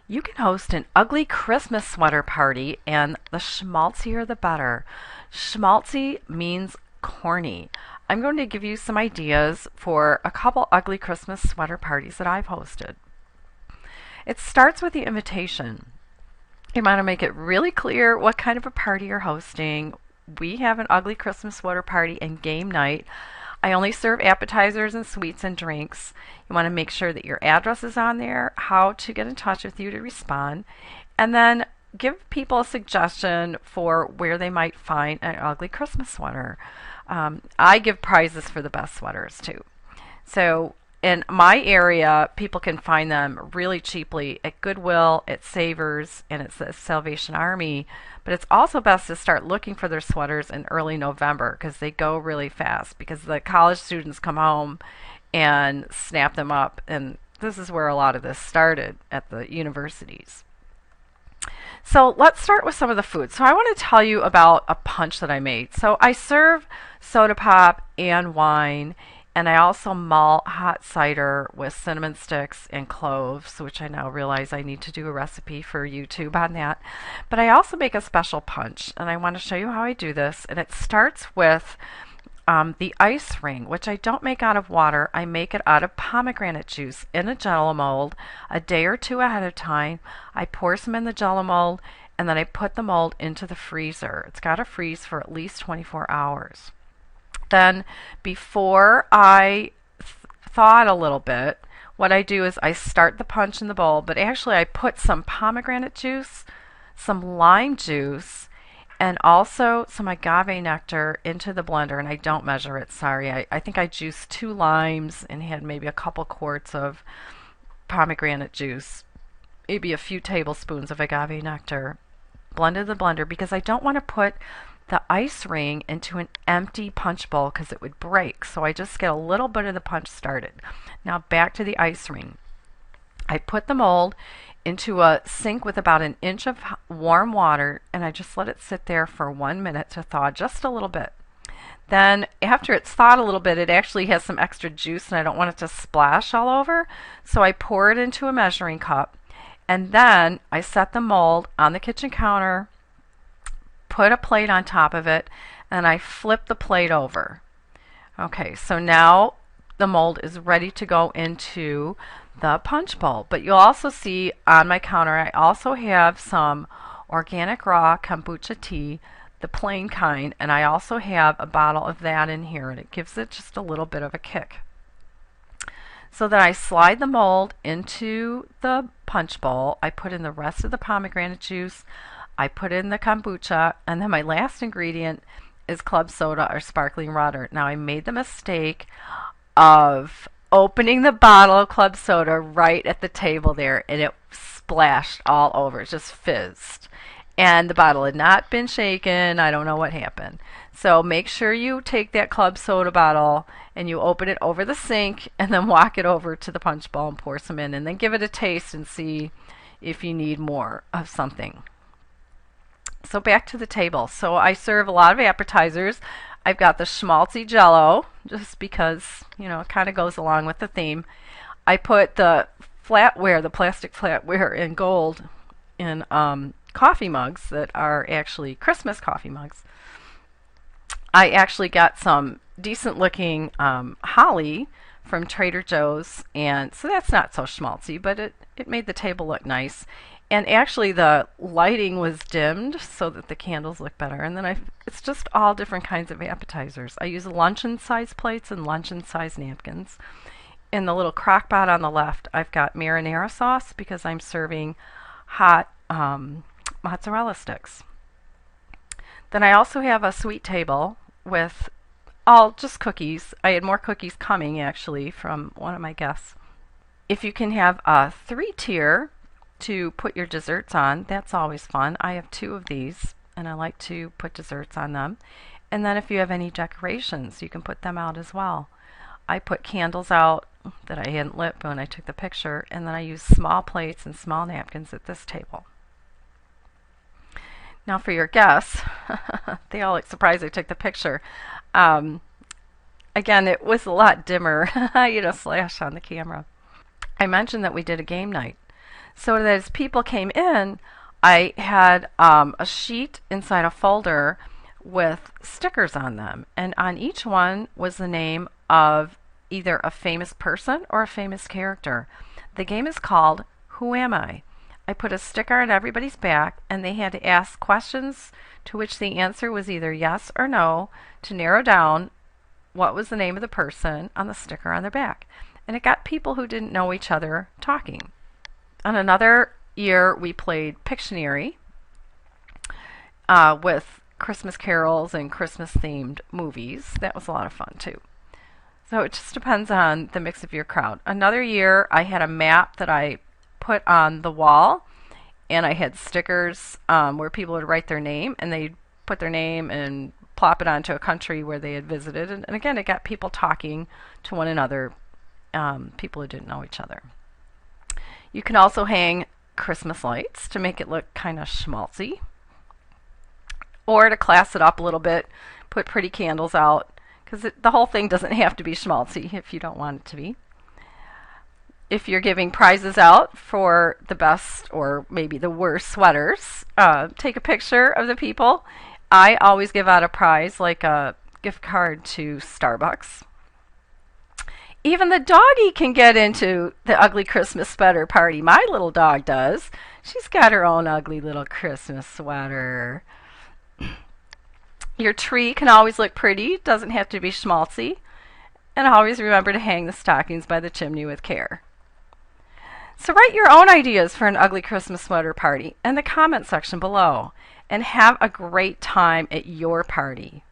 You can host an ugly Christmas sweater party, and the schmaltzier the better. Schmaltzy means corny. I'm going to give you some ideas for a couple ugly Christmas sweater parties that I've hosted. It starts with the invitation. You want to make it really clear what kind of a party you're hosting. We have an ugly Christmas sweater party and game night. I only serve appetizers and sweets and drinks. You want to make sure that your address is on there, how to get in touch with you to respond, and then give people a suggestion for where they might find an ugly Christmas sweater. I give prizes for the best sweaters too. So in my area, people can find them really cheaply at Goodwill, at Savers, and at the Salvation Army. But it's also best to start looking for their sweaters in early November because they go really fast because the college students come home and snap them up. And this is where a lot of this started at the universities. So let's start with some of the food. So I want to tell you about a punch that I made. So I serve soda pop and wine, and I also malt hot cider with cinnamon sticks and cloves, which I now realize I need to do a recipe for YouTube on that. But I also make a special punch, and I want to show you how I do this. And it starts with the ice ring, which I don't make out of water. I make it out of pomegranate juice in a Jello mold a day or two ahead of time. I pour some in the Jello mold, and then I put the mold into the freezer. It's got to freeze for at least 24 hours. Then before I thaw it a little bit, what I do is I start the punch in the bowl, but actually I put some pomegranate juice, some lime juice, and also some agave nectar into the blender, and I don't measure it, sorry. I think I juiced 2 limes and had maybe a couple quarts of pomegranate juice, maybe a few tablespoons of agave nectar. Blended the blender because I don't want to put the ice ring into an empty punch bowl because it would break. So I just get a little bit of the punch started. Now back to the ice ring. I put the mold into a sink with about an inch of warm water, and I just let it sit there for 1 minute to thaw just a little bit. Then after it's thawed a little bit, it actually has some extra juice and I don't want it to splash all over. So I pour it into a measuring cup, and then I set the mold on the kitchen counter, put a plate on top of it, and I flip the plate over. Okay, so now the mold is ready to go into the punch bowl. But you'll also see on my counter I also have some organic raw kombucha tea, the plain kind, and I also have a bottle of that in here, and it gives it just a little bit of a kick. So then I slide the mold into the punch bowl. I put in the rest of the pomegranate juice. I put in the kombucha, and then my last ingredient is club soda or sparkling water. Now I made the mistake of opening the bottle of club soda right at the table there, and it splashed all over. It just fizzed. And the bottle had not been shaken. I don't know what happened. So make sure you take that club soda bottle and you open it over the sink and then walk it over to the punch bowl and pour some in, and then give it a taste and see if you need more of something. So back to the table. So I serve a lot of appetizers. I've got the schmaltzy jello, just because, you know, it kind of goes along with the theme. I put the flatware, the plastic flatware in gold in coffee mugs that are actually Christmas coffee mugs. I actually got some decent looking holly from Trader Joe's, and so that's not so schmaltzy, but it made the table look nice. And actually the lighting was dimmed so that the candles look better. And then it's just all different kinds of appetizers. I use luncheon size plates and luncheon size napkins. In the little crock pot on the left, I've got marinara sauce because I'm serving hot mozzarella sticks. Then I also have a sweet table with all just cookies. I had more cookies coming actually from one of my guests. If you can have a 3-tier to put your desserts on, that's always fun. I have 2 of these and I like to put desserts on them. And then if you have any decorations, you can put them out as well. I put candles out that I hadn't lit when I took the picture, and then I use small plates and small napkins at this table. Now for your guests, they all look surprised I took the picture. Again, it was a lot dimmer, you know, flash on the camera. I mentioned that we did a game night. So that as people came in, I had a sheet inside a folder with stickers on them, and on each one was the name of either a famous person or a famous character. The game is called Who Am I? I put a sticker on everybody's back, and they had to ask questions to which the answer was either yes or no to narrow down what was the name of the person on the sticker on their back. And it got people who didn't know each other talking. On another year, we played Pictionary with Christmas carols and Christmas themed movies. That was a lot of fun too. So it just depends on the mix of your crowd. Another year, I had a map that I put on the wall, and I had stickers where people would write their name, and they'd put their name and plop it onto a country where they had visited. And again, it got people talking to one another, people who didn't know each other. You can also hang Christmas lights to make it look kind of schmaltzy, or to class it up a little bit, put pretty candles out, because the whole thing doesn't have to be schmaltzy if you don't want it to be. If you're giving prizes out for the best or maybe the worst sweaters, take a picture of the people. I always give out a prize, like a gift card to Starbucks. Even the doggy can get into the ugly Christmas sweater party. My little dog does. She's got her own ugly little Christmas sweater. Your tree can always look pretty. It doesn't have to be schmaltzy. And always remember to hang the stockings by the chimney with care. So write your own ideas for an ugly Christmas sweater party in the comment section below. And have a great time at your party.